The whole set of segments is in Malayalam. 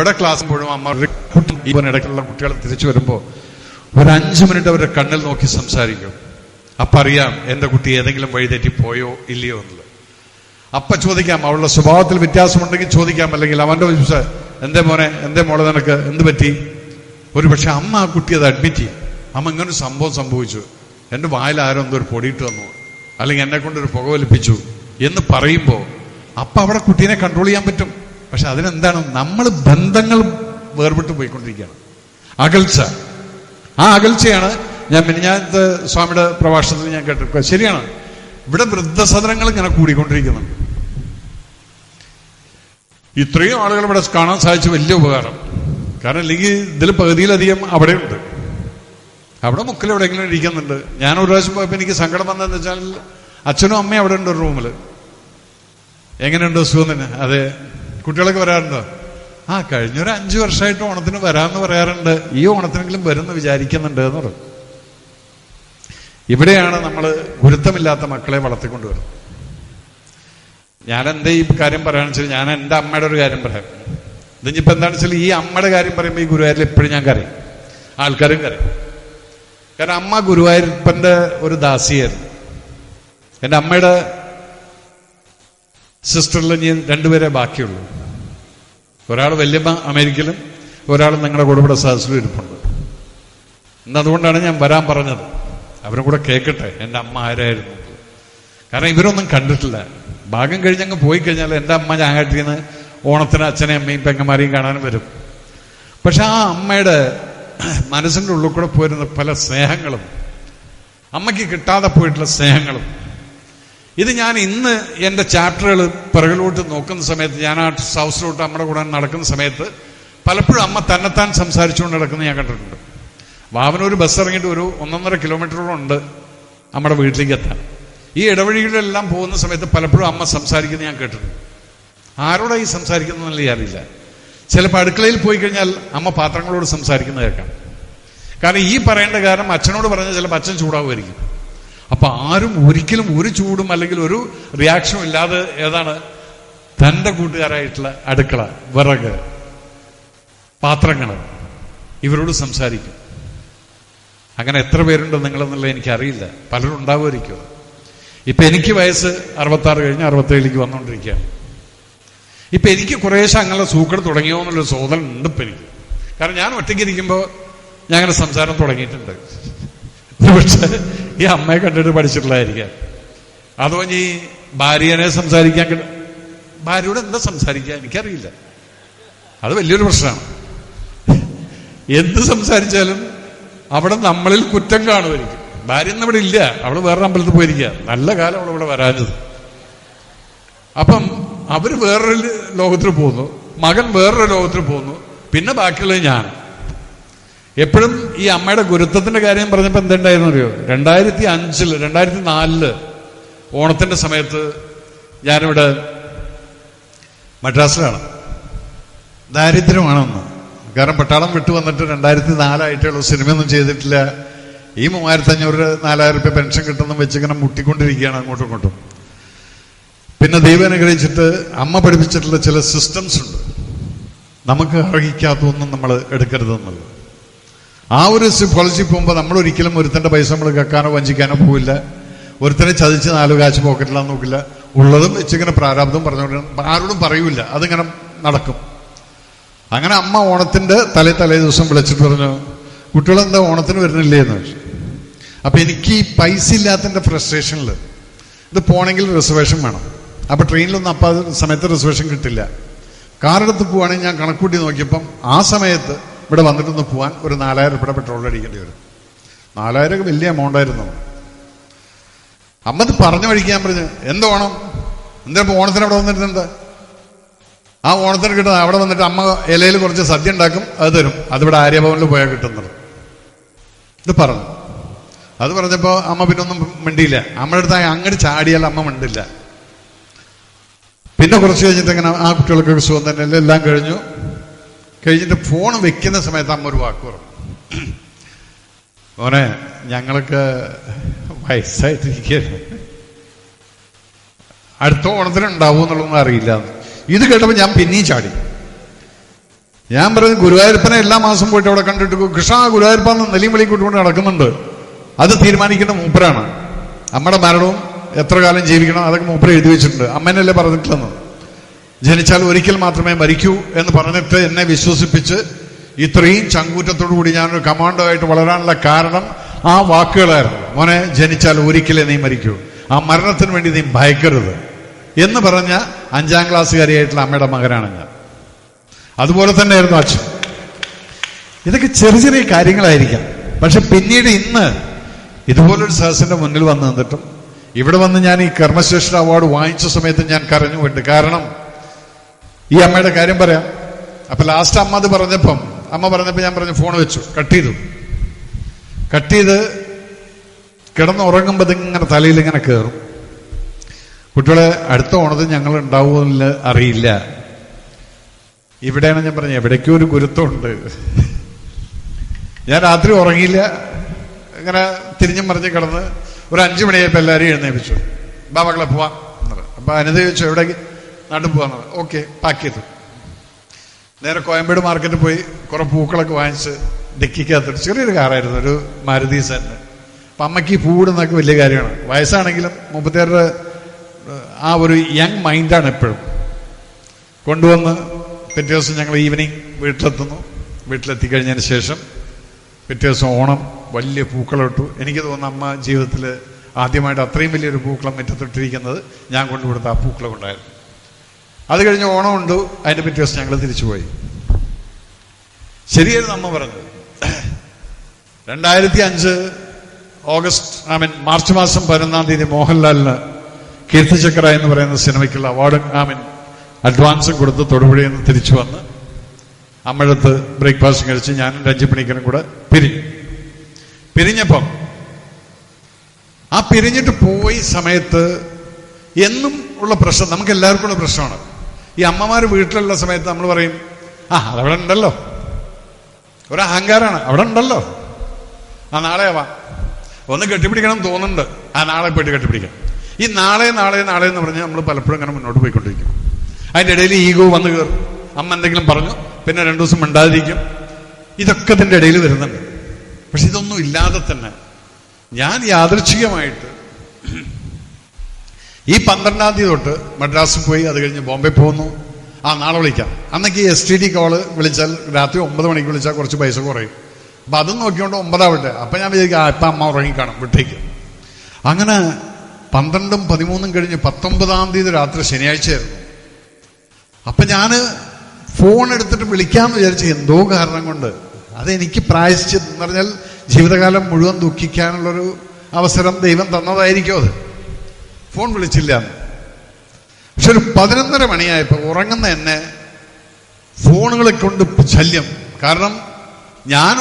ഇവിടെ ക്ലാസ് പോഴും അമ്മ ഇടയ്ക്കുള്ള കുട്ടികൾ തിരിച്ചു വരുമ്പോൾ ഒരു 5 മിനിറ്റ് അവരുടെ കണ്ണിൽ നോക്കി സംസാരിക്കും. അപ്പൊ അറിയാം എന്റെ കുട്ടി ഏതെങ്കിലും വഴിതെറ്റി പോയോ ഇല്ലയോ എന്നുള്ളത്. അപ്പ ചോദിക്കാം, അവളുടെ സ്വഭാവത്തിൽ വ്യത്യാസമുണ്ടെങ്കിൽ ചോദിക്കാം, അല്ലെങ്കിൽ അവന്റെ എന്തേ മോനെ, എന്തേ മോളെ, നിനക്ക് എന്ത് പറ്റി? ഒരു പക്ഷെ അമ്മ ആ കുട്ടി അത് അഡ്മിറ്റ് ചെയ്യും. അമ്മ ഇങ്ങനൊരു സംഭവം സംഭവിച്ചു, എന്റെ വായിൽ ആരോ എന്തോ ഒരു പൊടിയിട്ട് വന്നു, അല്ലെങ്കിൽ എന്നെ കൊണ്ടൊരു പുക വലിപ്പിച്ചു എന്ന് പറയുമ്പോൾ അപ്പൊ അവിടെ കുട്ടീനെ കൺട്രോൾ ചെയ്യാൻ പറ്റും. പക്ഷെ അതിനെന്താണ്, നമ്മൾ ബന്ധങ്ങൾ വേർപെട്ട് പോയിക്കൊണ്ടിരിക്കുകയാണ്. അകൽച്ച, ആ അകൽച്ചയാണ് ഞാൻ സ്വാമിയുടെ പ്രഭാഷണത്തിൽ ഞാൻ കേട്ടിരിക്കുക. ശരിയാണ്, ഇവിടെ വൃദ്ധസദനങ്ങൾ ഇങ്ങനെ കൂടിക്കൊണ്ടിരിക്കുന്നുണ്ട്. ഇത്രയും ആളുകൾ ഇവിടെ കാണാൻ സാധിച്ച വലിയ ഉപകാരം. കാരണം അല്ലെങ്കിൽ ഇതിൽ പകുതിയിലധികം അവിടെയുണ്ട്. അവിടെ മുക്കിൽ എവിടെയെങ്കിലും ഇരിക്കുന്നുണ്ട്. ഞാൻ ഒരു പ്രാവശ്യം പോയപ്പോൾ എനിക്ക് സങ്കടം വന്നതെന്ന് വെച്ചാൽ അച്ഛനും അമ്മയും അവിടെ ഉണ്ട് ഒരു റൂമിൽ. എങ്ങനെയുണ്ട് സുഖം തന്നെ? അതെ. കുട്ടികളൊക്കെ വരാറുണ്ടോ? കഴിഞ്ഞൊരു 5 വർഷമായിട്ട് ഓണത്തിന് വരാമെന്ന് പറയാറുണ്ട്. ഈ ഓണത്തിനെങ്കിലും വരുമെന്ന് വിചാരിക്കുന്നുണ്ട് എന്ന് പറയും. ഇവിടെയാണ് നമ്മൾ ഗുരുത്വമില്ലാത്ത മക്കളെ വളർത്തിക്കൊണ്ടുവരുന്നത്. ഞാൻ എന്താ ഈ കാര്യം പറയാന്ന് വെച്ചാൽ, ഞാൻ എൻ്റെ അമ്മയുടെ ഒരു കാര്യം പറയാം. ഇതിപ്പോ എന്താണെന്ന് വെച്ചാൽ, ഈ അമ്മയുടെ കാര്യം പറയുമ്പോൾ ഈ ഗുരുവായൂരിൽ എപ്പോഴും ഞാൻ കരയും, ആൾക്കാരും കരയും. കാരണം അമ്മ ഗുരുവായൂരപ്പന്റെ ഒരു ദാസിയായിരുന്നു. എൻ്റെ അമ്മയുടെ സിസ്റ്ററിൽ ഞാൻ 2 പേരെ ബാക്കിയുള്ളൂ. ഒരാൾ വല്യമ്മ അമേരിക്കയിലും ഒരാൾ നിങ്ങളുടെ കൂടെ ഇവിടെ സദസ്സിലും ഇരിപ്പുണ്ട്. എന്നതുകൊണ്ടാണ് ഞാൻ വരാൻ പറഞ്ഞത്. അവരും കൂടെ കേൾക്കട്ടെ എൻ്റെ അമ്മ ആരായിരുന്നു. കാരണം ഇവരൊന്നും കണ്ടിട്ടില്ല. ഭാഗം കഴിഞ്ഞങ്ങ് പോയി കഴിഞ്ഞാൽ എൻ്റെ അമ്മ ഞാങ്ങാട്ടിൽ നിന്ന് ഓണത്തിന് അച്ഛനെയും അമ്മയും പെങ്ങന്മാരെയും കാണാനും വരും. പക്ഷെ ആ അമ്മയുടെ മനസ്സിൻ്റെ ഉള്ളിൽ കൂടെ പോയിരുന്ന പല സ്നേഹങ്ങളും, അമ്മയ്ക്ക് കിട്ടാതെ പോയിട്ടുള്ള സ്നേഹങ്ങളും, ഇത് ഞാൻ ഇന്ന് എൻ്റെ ചാപ്റ്ററുകൾ പിറകിലോട്ട് നോക്കുന്ന സമയത്ത്, ഞാൻ ആ ഹൗസിലോട്ട് നമ്മുടെ കൂടെ നടക്കുന്ന സമയത്ത് പലപ്പോഴും അമ്മ തന്നെത്താൻ സംസാരിച്ചുകൊണ്ട് നടക്കുന്നത് ഞാൻ കണ്ടിട്ടുണ്ട്. വാവനൂർ ബസ് ഇറങ്ങിയിട്ട് ഒരു 1.5 കിലോമീറ്ററോളം ഉണ്ട് നമ്മുടെ വീട്ടിലേക്ക് എത്താൻ. ഈ ഇടവഴികളിലെല്ലാം പോകുന്ന സമയത്ത് പലപ്പോഴും അമ്മ സംസാരിക്കുന്നത് ഞാൻ കേട്ടിട്ടുണ്ട്. ആരോടാണ് ഈ സംസാരിക്കുന്നതെന്നല്ല അറിയില്ല. ചിലപ്പോൾ അടുക്കളയിൽ പോയി കഴിഞ്ഞാൽ അമ്മ പാത്രങ്ങളോട് സംസാരിക്കുന്നത് കേൾക്കാം. കാരണം ഈ പറയേണ്ട കാരണം അച്ഛനോട് പറഞ്ഞാൽ ചിലപ്പോൾ അച്ഛൻ ചൂടാവുമായിരിക്കും. അപ്പൊ ആരും ഒരിക്കലും ഒരു ചൂടും അല്ലെങ്കിൽ ഒരു റിയാക്ഷനും ഇല്ലാതെ ഏതാണ് തൻ്റെ കൂട്ടുകാരായിട്ടുള്ള അടുക്കള, വിറക്, പാത്രങ്ങൾ, ഇവരോട് സംസാരിക്കും. അങ്ങനെ എത്ര പേരുണ്ട് നിങ്ങളെന്നുള്ളത് എനിക്കറിയില്ല. പലരും ഉണ്ടാവുമായിരിക്കും. ഇപ്പൊ എനിക്ക് വയസ്സ് 66 കഴിഞ്ഞ് 67ലേക്ക് വന്നുകൊണ്ടിരിക്കുകയാണ്. ഇപ്പൊ എനിക്ക് കുറേശ്ശെ അങ്ങനെ സൂക്കട് തുടങ്ങിയോ എന്നുള്ളൊരു സോദനം ഉണ്ട് ഇപ്പൊ എനിക്ക്. കാരണം ഞാൻ ഒറ്റയ്ക്ക് ഇരിക്കുമ്പോൾ ഞാൻ അങ്ങനെ സംസാരം തുടങ്ങിയിട്ടുണ്ട്. പക്ഷെ ഈ അമ്മയെ കണ്ടിട്ട് പഠിച്ചിട്ടുള്ളതായിരിക്കാം. അതോ ഈ ഭാര്യനെ സംസാരിക്കാൻ, ഭാര്യയോട് എന്താ സംസാരിക്കുക എനിക്കറിയില്ല. അത് വലിയൊരു പ്രശ്നമാണ്. എന്ത് സംസാരിച്ചാലും അവിടെ നമ്മളിൽ കുറ്റം കാണുമായിരിക്കും. ഭാര്യ ഒന്നും ഇവിടെ ഇല്ല, അവള് വേറൊരു അമ്പലത്തിൽ പോയിരിക്കുക. നല്ല കാലം അവളിവിടെ വരാഞ്ഞത്. അപ്പം അവര് വേറൊരു ലോകത്തിൽ പോകുന്നു, മകൻ വേറൊരു ലോകത്തിൽ പോകുന്നു, പിന്നെ ബാക്കിയുള്ളത് ഞാൻ. എപ്പോഴും ഈ അമ്മയുടെ ഗുരുത്വത്തിന്റെ കാര്യം പറഞ്ഞപ്പോൾ എന്തുണ്ടായിരുന്നു അറിയോ? 2004 ഓണത്തിന്റെ സമയത്ത് ഞാനിവിടെ മദ്രാസിലാണ്. ദാരിദ്ര്യമാണെന്ന്. കാരണം പട്ടാളം വിട്ടു വന്നിട്ട് 2004 സിനിമയൊന്നും ചെയ്തിട്ടില്ല. ഈ 3500-4000 രൂപ പെൻഷൻ കിട്ടുന്ന വെച്ചിങ്ങനെ മുട്ടിക്കൊണ്ടിരിക്കുകയാണ് അങ്ങോട്ടും ഇങ്ങോട്ടും. പിന്നെ ദൈവം അനുഗ്രഹിച്ചിട്ട് അമ്മ പഠിപ്പിച്ചിട്ടുള്ള ചില സിസ്റ്റംസ് ഉണ്ട്. നമുക്ക് അർഹിക്കാത്തൊന്നും നമ്മൾ എടുക്കരുതെന്നുള്ളത്. ആ ഒരു പോളിസി പോകുമ്പോൾ നമ്മൾ ഒരിക്കലും ഒരുത്തന്റെ പൈസ നമ്മൾ കക്കാനോ വഞ്ചിക്കാനോ പോവില്ല. ഒരുത്തനെ ചതിച്ച് 4 കാശ് പോക്കറ്റിലാന്ന് നോക്കില്ല. ഉള്ളതും വെച്ചിങ്ങനെ പ്രാരാബ്ദം പറഞ്ഞുകൊണ്ട് ആരോടും പറയൂല. അതിങ്ങനെ നടക്കും. അങ്ങനെ അമ്മ ഓണത്തിന്റെ തലേ ദിവസം വിളിച്ചിട്ട് പറഞ്ഞു, കുട്ടികളെന്താ ഓണത്തിന് വരുന്നില്ലേ എന്ന് ചോദിച്ചു. അപ്പൊ എനിക്ക് ഈ പൈസ ഇല്ലാത്തതിന്റെ ഫ്രസ്ട്രേഷനിൽ ഇത് പോണെങ്കിൽ റിസർവേഷൻ വേണം. അപ്പൊ ട്രെയിനിലൊന്നും അപ്പൊ സമയത്ത് റിസർവേഷൻ കിട്ടില്ല. കാറെടുത്ത് പോവുകയാണെങ്കിൽ ഞാൻ കണക്കൂട്ടി നോക്കിയപ്പം ആ സമയത്ത് ഇവിടെ വന്നിട്ടൊന്ന് പോകാൻ ഒരു 4000 രൂപയുടെ പെട്രോൾ അടിക്കേണ്ടി വരും. 4000 വലിയ എമൗണ്ട് ആയിരുന്നു. അമ്മ ഇത് പറഞ്ഞു വഴിക്കാൻ പറഞ്ഞു, എന്താ ഓണം, എന്താ ഓണത്തിന് അവിടെ വന്നിരുന്നെന്താ? ആ ഓണത്തിന് കിട്ടുന്നത് അവിടെ വന്നിട്ട് അമ്മ ഇലയിൽ കുറച്ച് സദ്യ ഉണ്ടാക്കും, അത് തരും. അതിവിടെ ആര്യഭവനിൽ പോയാൽ കിട്ടുന്നത്. ഇത് പറഞ്ഞു. അത് പറഞ്ഞപ്പോ അമ്മ പിന്നെ ഒന്നും മിണ്ടിയില്ല. അമ്മയുടെ അടുത്ത് അങ്ങോട്ട് ചാടിയാൽ അമ്മ മിണ്ടില്ല. പിന്നെ കുറച്ച് കഴിഞ്ഞിട്ട് ഇങ്ങനെ ആ കുട്ടികൾക്കൊക്കെ സുഖം തന്നെ എല്ലാം കഴിഞ്ഞിട്ട് ഫോൺ വെക്കുന്ന സമയത്ത് അമ്മ ഒരു വാക്ക് പറഞ്ഞു, മോനെ ഞങ്ങളൊക്കെ വയസ്സായിട്ടിരിക്കുകയാണ്, അടുത്ത ഓണത്തിന് ഉണ്ടാവും എന്നുള്ളതൊന്നും അറിയില്ല. ഇത് കേട്ടപ്പോൾ ഞാൻ പിന്നെയും ചാടി. ഞാൻ പറഞ്ഞു ഗുരുവായൂരപ്പനെ എല്ലാ മാസം പോയിട്ട് അവിടെ കണ്ടിട്ട് കൃഷ്ണ ഗുരുവായൂരപ്പാന്ന് നെല്ലിയും വെളിയും കൂട്ടുകൊണ്ട് നടക്കുന്നുണ്ട്. അത് തീരുമാനിക്കുന്ന മൂപ്പരാണ്. അമ്മയുടെ മരണവും എത്ര കാലം ജീവിക്കണം അതൊക്കെ മൂപ്പര് എഴുതി വെച്ചിട്ടുണ്ട്. അമ്മേനല്ലേ പറഞ്ഞിട്ടില്ലെന്ന്. ജനിച്ചാൽ ഒരിക്കൽ മാത്രമേ മരിക്കൂ എന്ന് പറഞ്ഞിട്ട് എന്നെ വിശ്വസിപ്പിച്ച് ഇത്രയും ചങ്കൂറ്റത്തോടു കൂടി ഞാനൊരു കമാൻഡോ ആയിട്ട് വളരാനുള്ള കാരണം ആ വാക്കുകളായിരുന്നു. മോനെ, ജനിച്ചാൽ ഒരിക്കലേ നീ മരിക്കൂ, ആ മരണത്തിന് വേണ്ടി നീ ഭയക്കരുത് എന്ന് പറഞ്ഞ 5ാം ക്ലാസ്സുകാരിയായിട്ടുള്ള അമ്മയുടെ മകനാണ് ഞാൻ. അതുപോലെ തന്നെയായിരുന്നു അച്ഛൻ. ഇതൊക്കെ ചെറിയ ചെറിയ കാര്യങ്ങളായിരിക്കാം. പക്ഷെ പിന്നീട് ഇന്ന് ഇതുപോലൊരു സദസ്സിന്റെ മുന്നിൽ വന്ന് നിന്നിട്ടും ഇവിടെ വന്ന് ഞാൻ ഈ കർമ്മശ്രേഷ്ഠ അവാർഡ് വാങ്ങിച്ച സമയത്ത് ഞാൻ കരഞ്ഞുകൊണ്ട്, കാരണം ഈ അമ്മയുടെ കാര്യം പറയാം. അപ്പൊ ലാസ്റ്റ് അമ്മ പറഞ്ഞപ്പോ ഞാൻ പറഞ്ഞു ഫോൺ വെച്ചു, കട്ട് ചെയ്ത് കിടന്നുറങ്ങുമ്പോൾ ഇതിങ്ങനെ തലയിൽ ഇങ്ങനെ കയറും. കുട്ടികളെ, അടുത്ത ഓണത്തിന് ഞങ്ങൾ ഉണ്ടാവുമെന്ന് അറിയില്ല. ഇവിടെയാണ് ഞാൻ പറഞ്ഞു എവിടേക്കോ ഒരു ഗുരുത്വമുണ്ട്. ഞാൻ രാത്രി ഉറങ്ങിയില്ല, ഇങ്ങനെ തിരിഞ്ഞും മറിഞ്ഞ് കിടന്ന് ഒരു 5 മണിയായപ്പോൾ എല്ലാവരെയും എഴുന്നേപ്പിച്ചു. മക്കളെ പോവാം എന്നത്. അപ്പൊ അനിത ചോദിച്ചു എവിടേക്ക്? നാട്ടിൽ പോവാന്നത്. ഓക്കെ, പാക്ക് ചെയ്തു. നേരെ കോയമ്പേട് മാർക്കറ്റിൽ പോയി കുറെ പൂക്കളൊക്കെ വാങ്ങിച്ച് ഡിക്കിക്കകത്തിട്ട്, ചെറിയൊരു കാറായിരുന്നു, ഒരു മാരുതി സെന്ന്. അപ്പൊ അമ്മയ്ക്ക് ഈ പൂവിടുന്നൊക്കെ വലിയ കാര്യമാണ്. വയസ്സാണെങ്കിലും 36 ആ ഒരു യങ് മൈൻഡാണ് എപ്പോഴും. കൊണ്ടുവന്ന് പിറ്റേ ദിവസം ഞങ്ങൾ ഈവനിങ് വീട്ടിലെത്തുന്നു. വീട്ടിലെത്തിക്കഴിഞ്ഞതിന് ശേഷം പിറ്റേ ദിവസം ഓണം വലിയ പൂക്കളിട്ടു. എനിക്ക് തോന്നുന്നു അമ്മ ജീവിതത്തിൽ ആദ്യമായിട്ട് അത്രയും വലിയൊരു പൂക്കളം മുറ്റത്തിട്ടിരിക്കുന്നത് ഞാൻ കൊണ്ടുകൊടുത്ത ആ പൂക്കളം ഉണ്ടായിരുന്നു. അത് കഴിഞ്ഞ് ഓണം ഉണ്ട്. അതിന്റെ പിറ്റേ ദിവസം ഞങ്ങൾ തിരിച്ചുപോയി. ശരിയായിരുന്നു അമ്മ പറഞ്ഞത്. 2005 മാർച്ച് മാസം 11-ാം തീയതി മോഹൻലാലിന് കീർത്തിചക്ര എന്ന് പറയുന്ന സിനിമയ്ക്കുള്ള അവാർഡ് അഡ്വാൻസും കൊടുത്ത് തൊടുപുഴയിൽ നിന്ന് തിരിച്ചു വന്ന് അമ്മഴത്ത് ബ്രേക്ക്ഫാസ്റ്റ് കഴിച്ച് ഞാനും രഞ്ജി പണിക്കനും കൂടെ പിരിഞ്ഞപ്പം ആ പിരിഞ്ഞിട്ട് പോയി സമയത്ത് എന്നും ഉള്ള പ്രശ്നം, നമുക്ക് എല്ലാവർക്കും ഉള്ള പ്രശ്നമാണ്. ഈ അമ്മമാര് വീട്ടിലുള്ള സമയത്ത് നമ്മൾ പറയും, അതവിടെ ഉണ്ടല്ലോ, ഒരു അഹങ്കാരമാണ്, അവിടെ ഉണ്ടല്ലോ, നാളെ ആവാം, ഒന്ന് കെട്ടിപ്പിടിക്കണം തോന്നുന്നുണ്ട്, നാളെ പോയിട്ട് കെട്ടിപ്പിടിക്കാം. ഈ നാളെ നാളെ നാളെ എന്ന് പറഞ്ഞാൽ നമ്മൾ പലപ്പോഴും അങ്ങനെ മുന്നോട്ട് പോയിക്കൊണ്ടിരിക്കും. അതിന്റെ ഇടയിൽ ഈഗോ വന്ന് കയറും. അമ്മ എന്തെങ്കിലും പറഞ്ഞു, പിന്നെ 2 ദിവസം മിണ്ടാതിരിക്കും. ഇതൊക്കെ ഇതിന്റെ ഇടയിൽ വരുന്നുണ്ട്. പക്ഷെ ഇതൊന്നും ഇല്ലാതെ തന്നെ ഞാൻ യാദൃച്ഛികമായിട്ട് ഈ 12-ാം തീയതി തൊട്ട് മദ്രാസിൽ പോയി, അത് കഴിഞ്ഞ് ബോംബെ പോകുന്നു. നാളെ വിളിക്കാം. അന്നൊക്കെ STD കോള് വിളിച്ചാൽ രാത്രി 9 മണിക്ക് വിളിച്ചാൽ കുറച്ച് പൈസ കുറയും. അപ്പൊ അതും നോക്കിക്കൊണ്ട് 9 ആവട്ടെ. അപ്പൊ ഞാൻ വിചാരിക്കും ഇപ്പൊ അമ്മ ഉറങ്ങിക്കാണും, വിട്ടേക്ക്. അങ്ങനെ 12-ഉം 13-ഉം കഴിഞ്ഞ് 19-ാം തീയതി രാത്രി ശനിയാഴ്ചയായിരുന്നു. അപ്പൊ ഞാന് ഫോൺ എടുത്തിട്ട് വിളിക്കാന്ന് വിചാരിച്ചു. എന്തോ കാരണം കൊണ്ട് അതെനിക്ക് പ്രായശ്ചിത്തം എന്ന് പറഞ്ഞാൽ ജീവിതകാലം മുഴുവൻ ദുഃഖിക്കാനുള്ളൊരു അവസരം ദൈവം തന്നതായിരിക്കും. അത് ഫോൺ വിളിച്ചില്ല. പക്ഷെ ഒരു 11:30 മണിയായപ്പോ ഉറങ്ങുന്ന എന്നെ ഫോണുകളെ കൊണ്ട് ശല്യം. കാരണം ഞാൻ